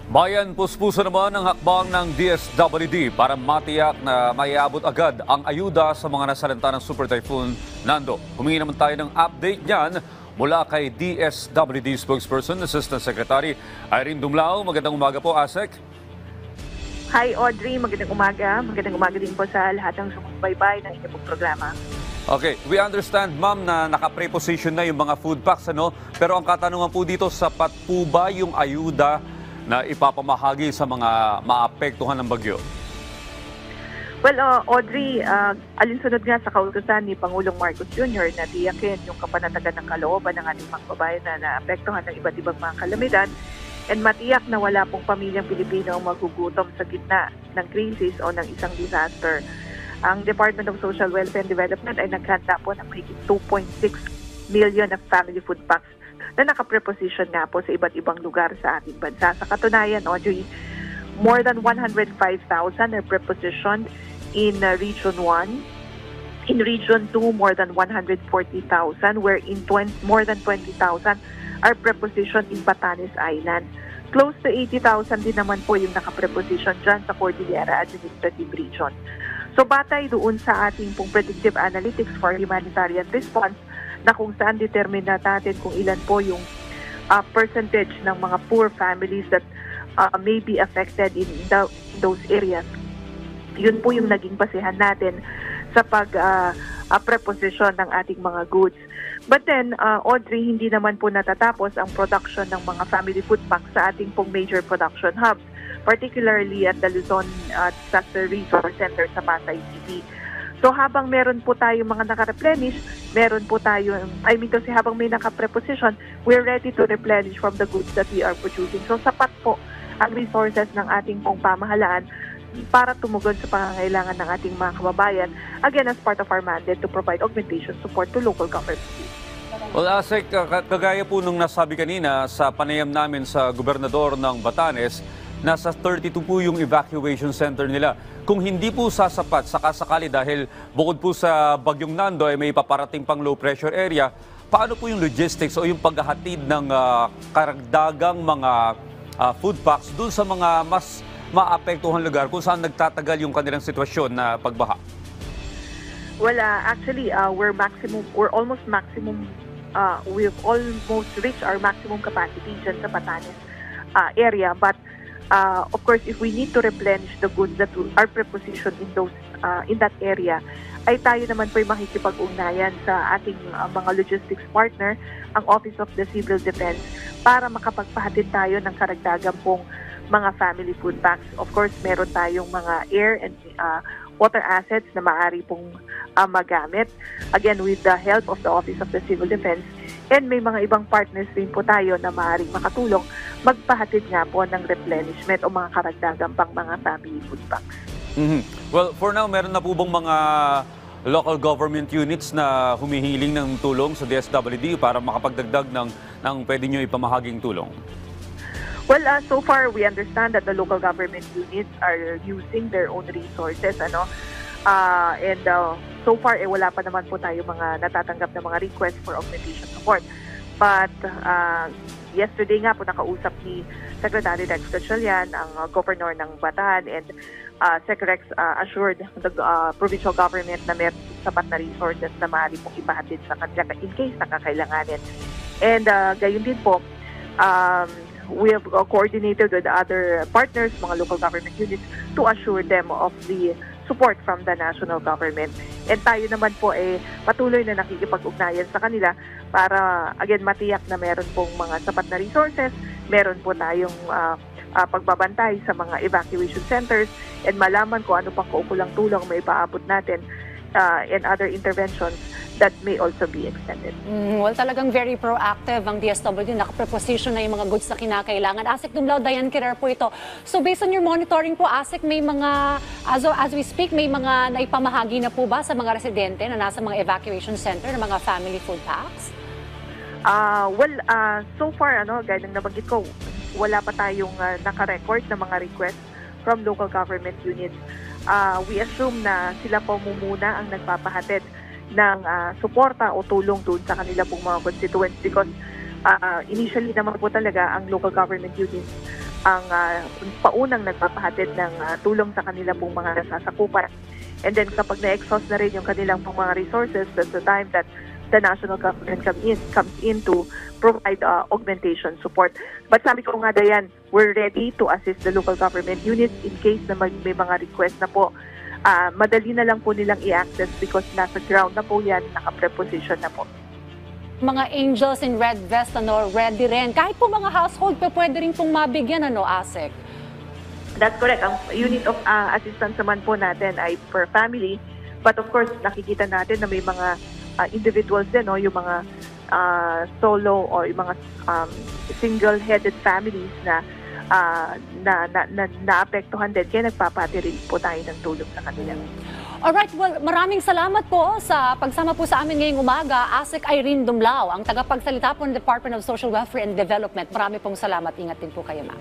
Bayan puspuso naman ang hakbang ng DSWD para matiyak na maiabot agad ang ayuda sa mga nasalanta ng Super Typhoon Nando. Humingi naman tayo ng update niyan mula kay DSWD spokesperson, Assistant Secretary Irene Dumlao. Magandang umaga po, ASEC. Hi Audrey, magandang umaga. Magandang umaga din po sa lahat ng sumusubaybay ng inyong programa. Okay, we understand ma'am na naka-preposition na yung mga food packs, ano? Pero ang katanungan po dito, sapat po ba yung ayuda na ipapamahagi sa mga maapektuhan ng bagyo? Well, Audrey, alinsunod nga sa kautusan ni Pangulong Marcos Jr. na tiyakin yung kapanatagan ng kalooban ng ating mga kababayan na naapektuhan ng iba't ibang mga kalamidad and matiyak na wala pong pamilyang Pilipino ang magugutom sa gitna ng krisis o ng isang disaster. Ang Department of Social Welfare and Development ay naghanda po ng mahigit 2.6 million na family food packs na nakapreposition nga po sa iba't ibang lugar sa ating bansa. Sa katunayan, Audrey, more than 105,000 are prepositioned in Region 1. In Region 2, more than 140,000, where in more than 20,000 are prepositioned in Batanes Island. Close to 80,000 din naman po yung nakapreposition dyan sa Cordillera Administrative Region. So batay doon sa ating pong predictive analytics for humanitarian response, na kung saan determine natin kung ilan po yung percentage ng mga poor families that may be affected in those areas. Yun po yung naging basehan natin sa preposition ng ating mga goods. But then, Audrey, hindi naman po natatapos ang production ng mga family food packs sa ating pong major production hubs, particularly at the Luzon Disaster Resource Center sa Pasay City. So habang meron po tayo mga naka-replenish, meron po tayo, habang may naka-preposition, we're ready to replenish from the goods that we are producing. So sapat po ang resources ng ating pong pamahalaan para tumugon sa pangangailangan ng ating mga kababayan, again as part of our mandate to provide augmentation support to local governments. Well, ASEC, kagaya po nung nasabi kanina sa panayam namin sa gobernador ng Batanes, nasa 32 po yung evacuation center nila. Kung hindi po sasapat, sakasakali dahil bukod po sa Bagyong Nando ay may paparating pang low pressure area, paano po yung logistics o yung paghahatid ng karagdagang mga food packs dun sa mga mas maapektuhan lugar kung saan nagtatagal yung kanilang sitwasyon na pagbaha? Well, actually, we're almost maximum, we've almost reached our maximum capacity dyan sa Batanes area. But of course, if we need to replenish the goods that are prepositioned in that area, ay tayo naman po makikipag-ugnayan sa ating mga logistics partner, ang Office of the Civil Defense, para makapagpahatid tayo ng karagdagan pong mga family food packs. Of course, meron tayong mga air and water assets na maaari pong magamit. Again, with the help of the Office of the Civil Defense. And may mga ibang partners rin po tayo na maaaring makatulong magpahatid nga po ng replenishment o mga karagdagan pang mga family food packs. Well, for now, meron na po bang mga local government units na humihiling ng tulong sa DSWD para makapagdagdag ng pwede nyo ipamahaging tulong? Well, so far, we understand that the local government units are using their own resources, and so far, wala pa naman po tayo mga natatanggap na mga requests for augmentation support. But yesterday nga po nakausap ni Secretary Rex Gatchalian, ang governor ng Bataan, and Secrex assured the provincial government na may sapat na resources na maaari pong ipahatid sa kanila in case nakakailanganin. And gayon din po, we have coordinated with other partners, mga local government units, to assure them of the support from the national government. And tayo naman po patuloy na nakikipag-ugnayan sa kanila para, again, matiyak na meron pong mga sapat na resources, meron po tayong pagbabantay sa mga evacuation centers, and malaman kung ano pang kaukulang tulong may paabot natin and other interventions that may also be extended. Well, talagang very proactive ang DSWD. Nakapreposition na yung mga goods na kinakailangan. ASEC Dumlao, Diane Kirer po ito. So based on your monitoring po, ASEC, may mga, as we speak, may mga naipamahagi na po ba sa mga residente na nasa mga evacuation center ng mga family food packs? So far, gaya ng nabanggit ko, wala pa tayong naka-record na mga requests from local government units. We assume na sila po muna ang nagpapahatid ng suporta o tulong doon sa kanila pong mga constituents because initially naman po talaga ang local government units ang paunang nagpapahatid ng tulong sa kanila pong mga nasasakupan. And then kapag na-exhaust na rin yung kanilang pong mga resources, that's the time that the national government comes in to provide augmentation support. But sabi ko nga, Dayan, we're ready to assist the local government units in case na may mga request na po. Madali na lang po nilang i-access because nasa ground na po yan, naka-preposition na po. Mga angels in red vest, ready rin. Kahit po mga household, pwede rin pong mabigyan, ASEC? That's correct. Ang unit of assistance naman po natin ay per family. But of course, nakikita natin na may mga individuals din, yung mga solo or yung mga single-headed families na naapektuhan din. Kaya nagpapati rin po tayo ng tulong sa kanila. Alright, well, maraming salamat po sa pagsama po sa amin ngayong umaga. ASEC Irene Dumlao, ang tagapagsalita po ng Department of Social Welfare and Development. Marami pong salamat. Ingat din po kayo, ma'am.